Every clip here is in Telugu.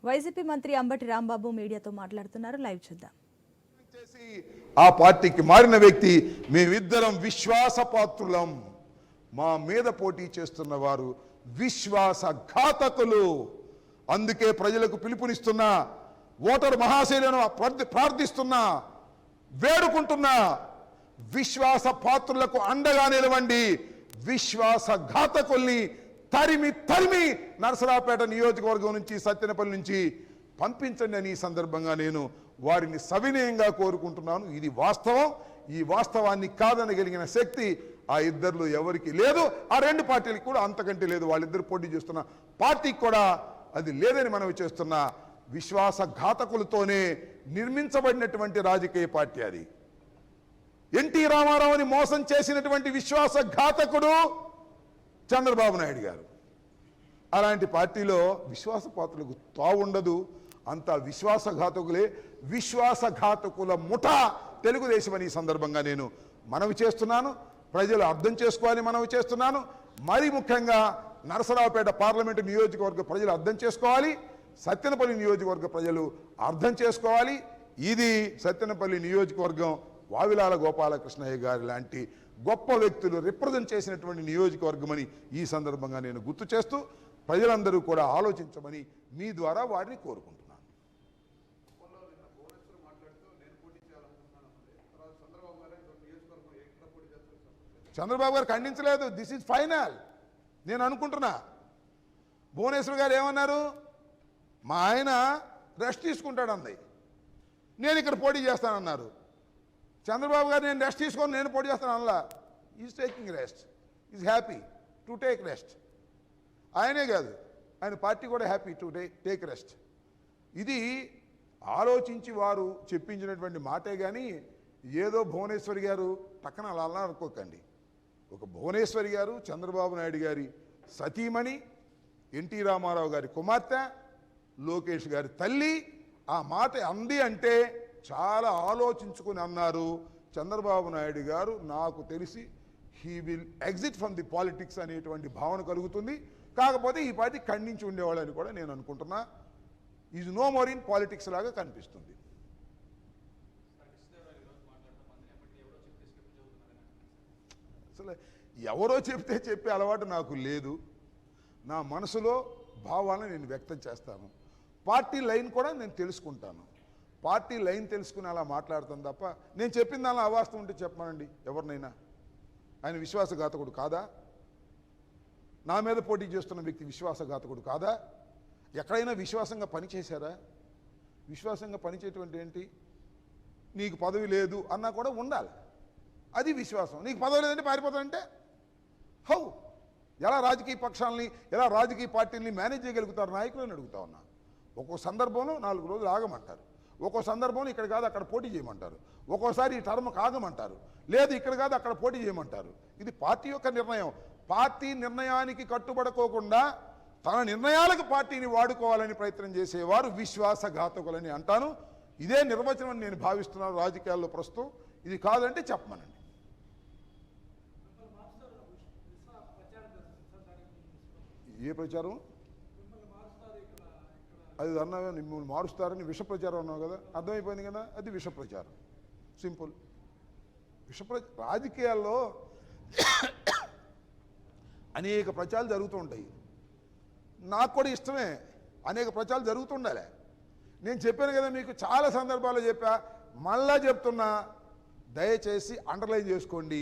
వైసీపీ మంత్రి అంబటి రాంబాబు మీడియాతో మాట్లాడుతున్నారు. లైవ్ చూద్దాం. ఆ పార్టీకి మారిన వ్యక్తి మేమిద్దరం విశ్వాసపాత్రులం. మా మీద పోటీ చేస్తున్న వారు విశ్వాసఘాతకులు. అందుకే ప్రజలకు పిలుపునిస్తున్నా, ఓటరు మహాశైలను ప్రార్థిస్తున్నా, వేడుకుంటున్నా, విశ్వాస పాత్రులకు అండగా నిలవండి. విశ్వాసఘాతకుల్ని తరిమి తరిమి నరసరావుపేట నియోజకవర్గం నుంచి, సత్తెనపల్లి నుంచి పంపించండి అని ఈ సందర్భంగా నేను వారిని సవినయంగా కోరుకుంటున్నాను. ఇది వాస్తవం. ఈ వాస్తవాన్ని కాదనగలిగిన శక్తి ఆ ఇద్దరిలో ఎవరికి లేదు. ఆ రెండు పార్టీలకు కూడా అంతకంటే లేదు. వాళ్ళిద్దరు పోటీ చేస్తున్న పార్టీకి కూడా అది లేదని మనవి చేస్తున్న విశ్వాసఘాతకులతోనే నిర్మించబడినటువంటి రాజకీయ పార్టీ అది. ఎన్టీ రామారావుని మోసం చేసినటువంటి విశ్వాసఘాతకుడు చంద్రబాబు నాయుడు గారు. అలాంటి పార్టీలో విశ్వాసపాత్రులకు తావుండదు. అంతా విశ్వాసఘాతకులే. విశ్వాసఘాతకుల ముఠా తెలుగుదేశం అని ఈ సందర్భంగా నేను మనవి చేస్తున్నాను. ప్రజలు అర్థం చేసుకోవాలి మనవి చేస్తున్నాను. మరి ముఖ్యంగా నరసరావుపేట పార్లమెంటు నియోజకవర్గ ప్రజలు అర్థం చేసుకోవాలి. సత్తెనపల్లి నియోజకవర్గ ప్రజలు అర్థం చేసుకోవాలి. ఇది సత్తెనపల్లి నియోజకవర్గం వావిలాల గోపాలకృష్ణయ్య గారి లాంటి గొప్ప వ్యక్తులు రిప్రజెంట్ చేసినటువంటి నియోజకవర్గం అని ఈ సందర్భంగా నేను గుర్తు చేస్తూ ప్రజలందరూ కూడా ఆలోచించమని మీ ద్వారా వారిని కోరుకుంటున్నాను. చంద్రబాబు గారు ఖండించలేదు. దిస్ ఈజ్ ఫైనల్ నేను అనుకుంటున్నా. భువనేశ్వర్ గారు ఏమన్నారు? మా ఆయన రెస్ట్ తీసుకుంటాడు అంది, నేను ఇక్కడ పోటీ చేస్తానన్నారు. చంద్రబాబు గారు నేను రెస్ట్ తీసుకొని నేను పోటీ చేస్తాను అనలా. Is taking rest, is happy to take rest. ఆయనే కాదు, ఆయన పార్టీ కూడా హ్యాపీ టు టేక్ రెస్ట్. ఇది ఆలోచించి వారు చెప్పించినటువంటి మాటే కానీ ఏదో భువనేశ్వరి గారు పక్కన అలా అనుకోకండి. ఒక భువనేశ్వరి గారు చంద్రబాబు నాయుడు గారి సతీమణి, ఎన్టీ రామారావు గారి కుమార్తె, లోకేష్ గారి తల్లి. ఆ మాట అంది అంటే చాలా ఆలోచించుకుని అన్నారు. చంద్రబాబు నాయుడు గారు నాకు తెలిసి he will exit from the politics అనేటువంటి భావన కలుగుతుంది. కాకపోతే ఈ పార్టీ ఖండించి ఉండేవాళ్ళని కూడా నేను అనుకుంటున్నా. Is no more in politics లాగా కనిపిస్తుంది. అసలు ఎవరో చెప్తే చెప్పే అలవాటు నాకు లేదు. నా మనసులో భావాలను నేను వ్యక్తం చేస్తాను. పార్టీ లైన్ కూడా నేను తెలుసుకుంటాను. పార్టీ లైన్ తెలుసుకుని అలా మాట్లాడతాను తప్ప నేను చెప్పిన దానిలో అవాస్తవం ఉంటే చెప్పమనండి ఎవరినైనా. ఆయన విశ్వాసఘాతకుడు కాదా? నా మీద పోటీ చేస్తున్న వ్యక్తి విశ్వాసఘాతకుడు కాదా? ఎక్కడైనా విశ్వాసంగా పనిచేశారా? విశ్వాసంగా పనిచేయటువంటి ఏంటి? నీకు పదవి లేదు అన్నా కూడా ఉండాలి, అది విశ్వాసం. నీకు పదవి లేదంటే పారిపోతానంటే హౌ? ఎలా రాజకీయ పక్షాలని, ఎలా రాజకీయ పార్టీలని మేనేజ్ చేయగలుగుతారు నాయకులని అడుగుతా ఉన్నా. ఒక్కో సందర్భంలో 4 రోజులు ఆగమంటారు, ఒక్కో సందర్భంలో ఇక్కడ కాదు అక్కడ పోటీ చేయమంటారు, ఒక్కోసారి ఈ టర్మ్ ఆగమంటారు, లేదు ఇక్కడ కాదు అక్కడ పోటీ చేయమంటారు. ఇది పార్టీ యొక్క నిర్ణయం. పార్టీ నిర్ణయానికి కట్టుబడుకోకుండా తన నిర్ణయాలకు పార్టీని వాడుకోవాలని ప్రయత్నం చేసేవారు విశ్వాసఘాతకులని అంటాను. ఇదే నిర్వచనం నేను భావిస్తున్నాను రాజకీయాల్లో ప్రస్తుతం. ఇది కాదంటే చెప్పమనండి. ఏ ప్రచారం? అది అన్నావా మిమ్మల్ని మారుస్తారని? విష ప్రచారం అన్నావు కదా, అర్థమైపోయింది కదా, అది విష ప్రచారం. సింపుల్. రాజకీయాల్లో అనేక ప్రచారాలు జరుగుతూ ఉంటాయి. నాకు కూడా ఇష్టమే, అనేక ప్రచారాలు జరుగుతుండాలి. నేను చెప్పాను కదా మీకు, చాలా సందర్భాల్లో చెప్పా, మళ్ళా చెప్తున్నా, దయచేసి అండర్లైన్ చేసుకోండి.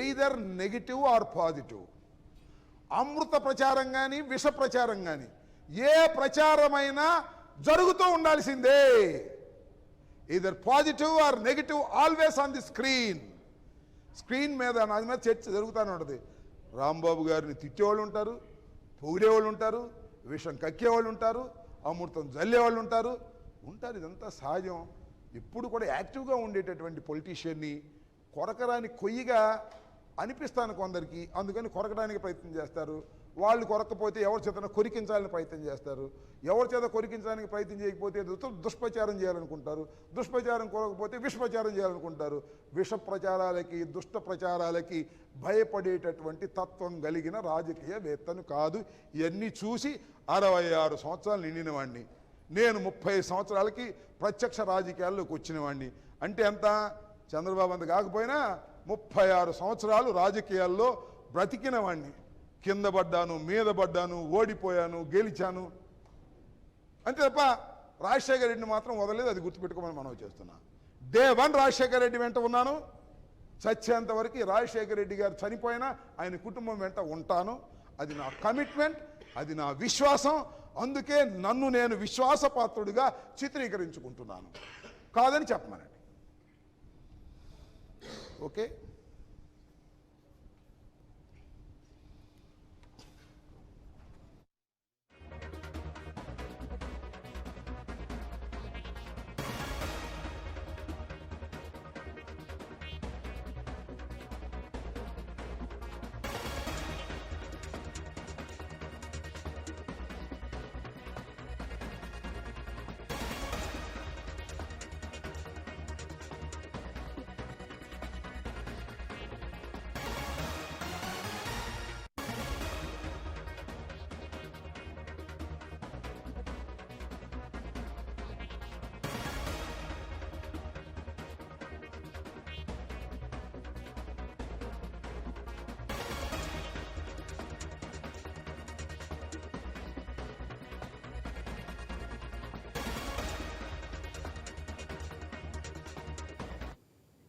Either negative or positive. అమృత ప్రచారం కానీ విష ప్రచారం కానీ ఏ ప్రచారమైనా జరుగుతూ ఉండాల్సిందే. Either positive or negative, always on the screen. Screen మీద నాది మీద చర్చ జరుగుతూనే ఉంటుంది. రాంబాబు గారిని తిట్టేవాళ్ళు ఉంటారు, పొగిడేవాళ్ళు ఉంటారు, విషం కక్కేవాళ్ళు ఉంటారు, అమృతం జల్లేవాళ్ళు ఉంటారు. ఇదంతా సహజం. ఎప్పుడు కూడా యాక్టివ్గా ఉండేటటువంటి పొలిటీషియన్ని కొరకరాని కొయ్యిగా అనిపిస్తాను కొందరికి, అందుకని కొరకడానికి ప్రయత్నం చేస్తారు. వాళ్ళు కొరకపోతే ఎవరి చేత కొరికించాలని ప్రయత్నం చేస్తారు, ఎవరి చేత కొరికించడానికి ప్రయత్నం చేయకపోతే దుష్ప్రచారం చేయాలనుకుంటారు, దుష్ప్రచారం కొరకపోతే విషప్రచారం చేయాలనుకుంటారు. విష ప్రచారాలకి దుష్ట ప్రచారాలకి భయపడేటటువంటి తత్వం కలిగిన రాజకీయవేత్తను కాదు. ఇవన్నీ చూసి 66 సంవత్సరాలు నిండిన వాడిని నేను. 30 సంవత్సరాలకి ప్రత్యక్ష రాజకీయాల్లోకి వచ్చిన వాడిని. అంటే ఎంత? చంద్రబాబు అంత కాకపోయినా 36 సంవత్సరాలు రాజకీయాల్లో బ్రతికిన వాడిని. కింద పడ్డాను, మీద పడ్డాను, ఓడిపోయాను, గెలిచాను, అంతే తప్ప రాజశేఖర రెడ్డిని మాత్రం వదలలేదు. అది గుర్తుపెట్టుకోమని మనం చేస్తున్నా. డే 1 రాజశేఖర రెడ్డి వెంట ఉన్నాను. చచ్చేంత వరకు రాజశేఖర రెడ్డి గారు చనిపోయినా ఆయన కుటుంబం వెంట ఉంటాను. అది నా కమిట్మెంట్, అది నా విశ్వాసం. అందుకే నన్ను నేను విశ్వాసపాత్రుడిగా చిత్రీకరించుకుంటున్నాను. కాదని చెప్పమనండి. ఓకే.